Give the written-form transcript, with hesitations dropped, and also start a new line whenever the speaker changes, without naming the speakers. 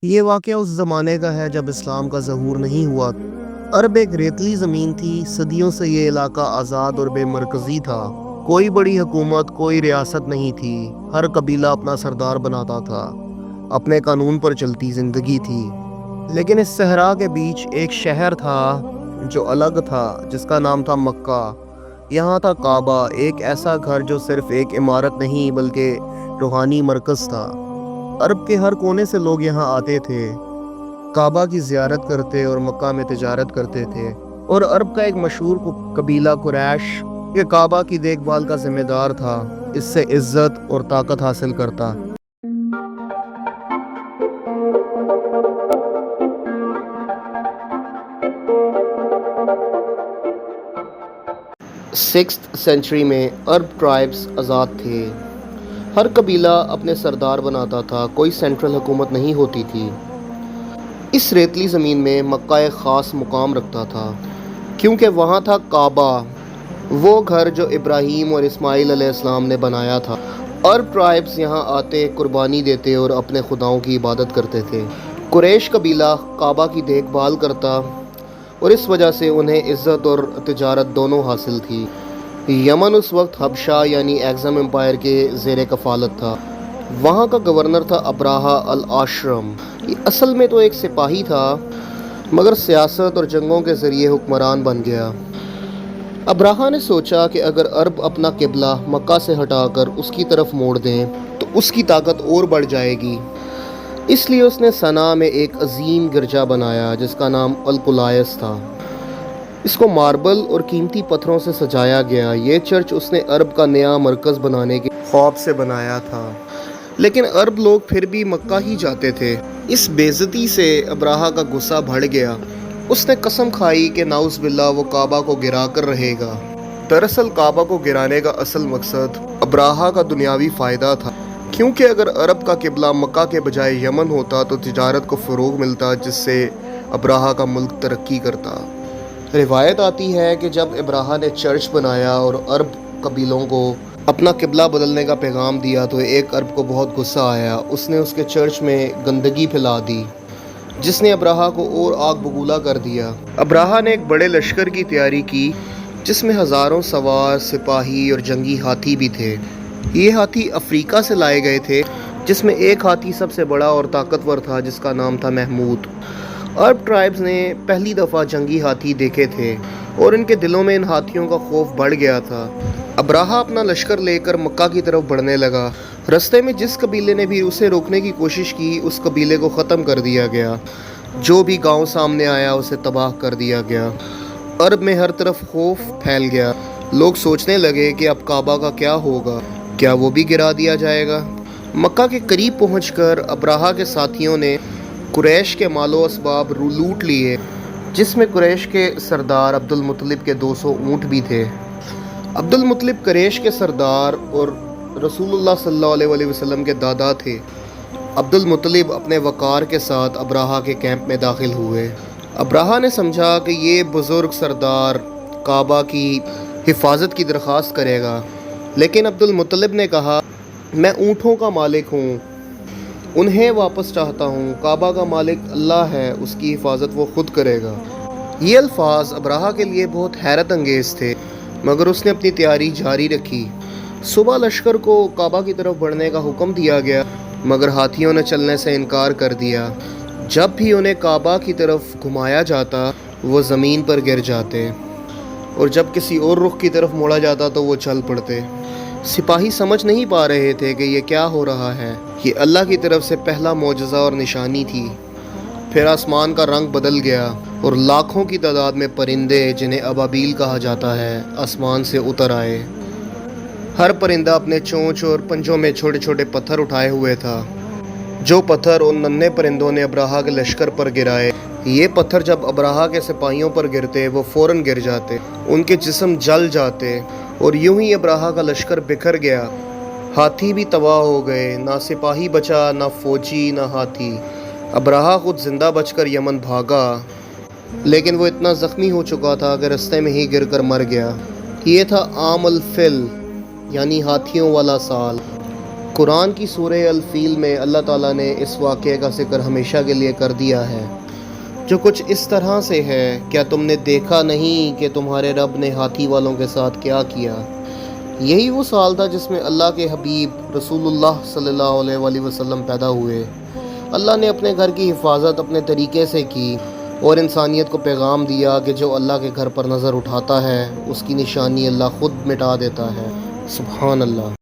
یہ واقعہ اس زمانے کا ہے جب اسلام کا ظہور نہیں ہوا۔ عرب ایک ریتلی زمین تھی، صدیوں سے یہ علاقہ آزاد اور بے مرکزی تھا۔ کوئی بڑی حکومت، کوئی ریاست نہیں تھی۔ ہر قبیلہ اپنا سردار بناتا تھا، اپنے قانون پر چلتی زندگی تھی۔ لیکن اس صحرا کے بیچ ایک شہر تھا جو الگ تھا، جس کا نام تھا مکہ۔ یہاں تھا کعبہ، ایک ایسا گھر جو صرف ایک عمارت نہیں بلکہ روحانی مرکز تھا۔ عرب کے ہر کونے سے لوگ یہاں آتے تھے، کعبہ کی زیارت کرتے اور مکہ میں تجارت کرتے تھے۔ اور عرب کا ایک مشہور قبیلہ قریش یہ کعبہ کی دیکھ بھال کا ذمہ دار تھا، اس سے عزت اور طاقت حاصل کرتا۔ 6th سینچری میں عرب ٹرائبز آزاد تھے۔ ہر قبیلہ اپنے سردار بناتا تھا، کوئی سینٹرل حکومت نہیں ہوتی تھی۔ اس ریتلی زمین میں مکہ ایک خاص مقام رکھتا تھا، کیونکہ وہاں تھا کعبہ، وہ گھر جو ابراہیم اور اسماعیل علیہ السلام نے بنایا تھا۔ عرب ٹرائبز یہاں آتے، قربانی دیتے اور اپنے خداؤں کی عبادت کرتے تھے۔ قریش قبیلہ کعبہ کی دیکھ بھال کرتا اور اس وجہ سے انہیں عزت اور تجارت دونوں حاصل تھی۔ یمن اس وقت حبشہ یعنی ایگزم امپائر کے زیر کفالت تھا۔ وہاں کا گورنر تھا ابراہہ الاشرم۔ یہ اصل میں تو ایک سپاہی تھا، مگر سیاست اور جنگوں کے ذریعے حکمران بن گیا۔ ابراہہ نے سوچا کہ اگر عرب اپنا قبلہ مکہ سے ہٹا کر اس کی طرف موڑ دیں تو اس کی طاقت اور بڑھ جائے گی۔ اس لیے اس نے صنعاء میں ایک عظیم گرجا بنایا جس کا نام القدس تھا۔ اس کو ماربل اور قیمتی پتھروں سے سجایا گیا۔ یہ چرچ اس نے عرب کا نیا مرکز بنانے کے خواب سے بنایا تھا، لیکن عرب لوگ پھر بھی مکہ ہی جاتے تھے۔ اس بے عزتی سے ابراہہ کا غصہ بڑھ گیا۔ اس نے قسم کھائی کہ نعوذ باللہ وہ کعبہ کو گرا کر رہے گا۔ دراصل کعبہ کو گرانے کا اصل مقصد ابراہہ کا دنیاوی فائدہ تھا، کیونکہ اگر عرب کا قبلہ مکہ کے بجائے یمن ہوتا تو تجارت کو فروغ ملتا، جس سے ابراہہ کا ملک ترقی کرتا۔ روایت آتی ہے کہ جب ابراہہ نے چرچ بنایا اور عرب قبیلوں کو اپنا قبلہ بدلنے کا پیغام دیا تو ایک عرب کو بہت غصہ آیا۔ اس نے اس کے چرچ میں گندگی پھیلا دی، جس نے ابراہہ کو اور آگ بگولا کر دیا۔ ابراہہ نے ایک بڑے لشکر کی تیاری کی، جس میں ہزاروں سوار، سپاہی اور جنگی ہاتھی بھی تھے۔ یہ ہاتھی افریقہ سے لائے گئے تھے، جس میں ایک ہاتھی سب سے بڑا اور طاقتور تھا جس کا نام تھا محمود۔ عرب ٹرائبز نے پہلی دفعہ جنگی ہاتھی دیکھے تھے اور ان کے دلوں میں ان ہاتھیوں کا خوف بڑھ گیا تھا۔ ابراہہ اپنا لشکر لے کر مکہ کی طرف بڑھنے لگا۔ رستے میں جس قبیلے نے بھی اسے روکنے کی کوشش کی، اس قبیلے کو ختم کر دیا گیا۔ جو بھی گاؤں سامنے آیا اسے تباہ کر دیا گیا۔ عرب میں ہر طرف خوف پھیل گیا۔ لوگ سوچنے لگے کہ اب کعبہ کا کیا ہوگا، کیا وہ بھی گرا دیا جائے گا؟ مکہ کے قریب پہنچ کر ابراہہ کے ساتھیوں نے قریش کے مال و اسباب لوٹ لیے، جس میں قریش کے سردار عبد المطلب کے 200 اونٹ بھی تھے۔ عبد المطلب قریش کے سردار اور رسول اللہ صلی اللہ علیہ وسلم کے دادا تھے۔ عبد المطلب اپنے وقار کے ساتھ ابراہہ کے کیمپ میں داخل ہوئے۔ ابراہہ نے سمجھا کہ یہ بزرگ سردار کعبہ کی حفاظت کی درخواست کرے گا، لیکن عبد المطلب نے کہا، میں اونٹوں کا مالک ہوں، انہیں واپس چاہتا ہوں۔ کعبہ کا مالک اللہ ہے، اس کی حفاظت وہ خود کرے گا۔ یہ الفاظ ابراہہ کے لیے بہت حیرت انگیز تھے، مگر اس نے اپنی تیاری جاری رکھی۔ صبح لشکر کو کعبہ کی طرف بڑھنے کا حکم دیا گیا، مگر ہاتھیوں نے چلنے سے انکار کر دیا۔ جب بھی انہیں کعبہ کی طرف گھمایا جاتا وہ زمین پر گر جاتے، اور جب کسی اور رخ کی طرف موڑا جاتا تو وہ چل پڑتے۔ سپاہی سمجھ نہیں پا رہے تھے کہ یہ کیا ہو رہا ہے۔ یہ اللہ کی طرف سے پہلا معجزہ اور نشانی تھی۔ پھر آسمان کا رنگ بدل گیا اور لاکھوں کی تعداد میں پرندے، جنہیں ابابیل کہا جاتا ہے، آسمان سے اتر آئے۔ ہر پرندہ اپنے چونچ اور پنجوں میں چھوٹے چھوٹے پتھر اٹھائے ہوئے تھا۔ جو پتھر ان ننھے پرندوں نے ابراہہ کے لشکر پر گرائے، یہ پتھر جب ابراہہ کے سپاہیوں پر گرتے وہ فوراً گر جاتے، ان کے جسم جل جاتے، اور یوں ہی ابراہہ کا لشکر بکھر گیا۔ ہاتھی بھی تباہ ہو گئے، نہ سپاہی بچا، نہ فوجی، نہ ہاتھی۔ ابراہہ خود زندہ بچ کر یمن بھاگا، لیکن وہ اتنا زخمی ہو چکا تھا کہ رستے میں ہی گر کر مر گیا۔ یہ تھا عام الفل، یعنی ہاتھیوں والا سال۔ قرآن کی سورہ الفیل میں اللہ تعالیٰ نے اس واقعے کا ذکر ہمیشہ کے لیے کر دیا ہے، جو کچھ اس طرح سے ہے: کیا تم نے دیکھا نہیں کہ تمہارے رب نے ہاتھی والوں کے ساتھ کیا کیا؟ یہی وہ سال تھا جس میں اللہ کے حبیب رسول اللہ صلی اللہ علیہ وآلہ وسلم پیدا ہوئے۔ اللہ نے اپنے گھر کی حفاظت اپنے طریقے سے کی اور انسانیت کو پیغام دیا کہ جو اللہ کے گھر پر نظر اٹھاتا ہے اس کی نشانی اللہ خود مٹا دیتا ہے۔ سبحان اللہ۔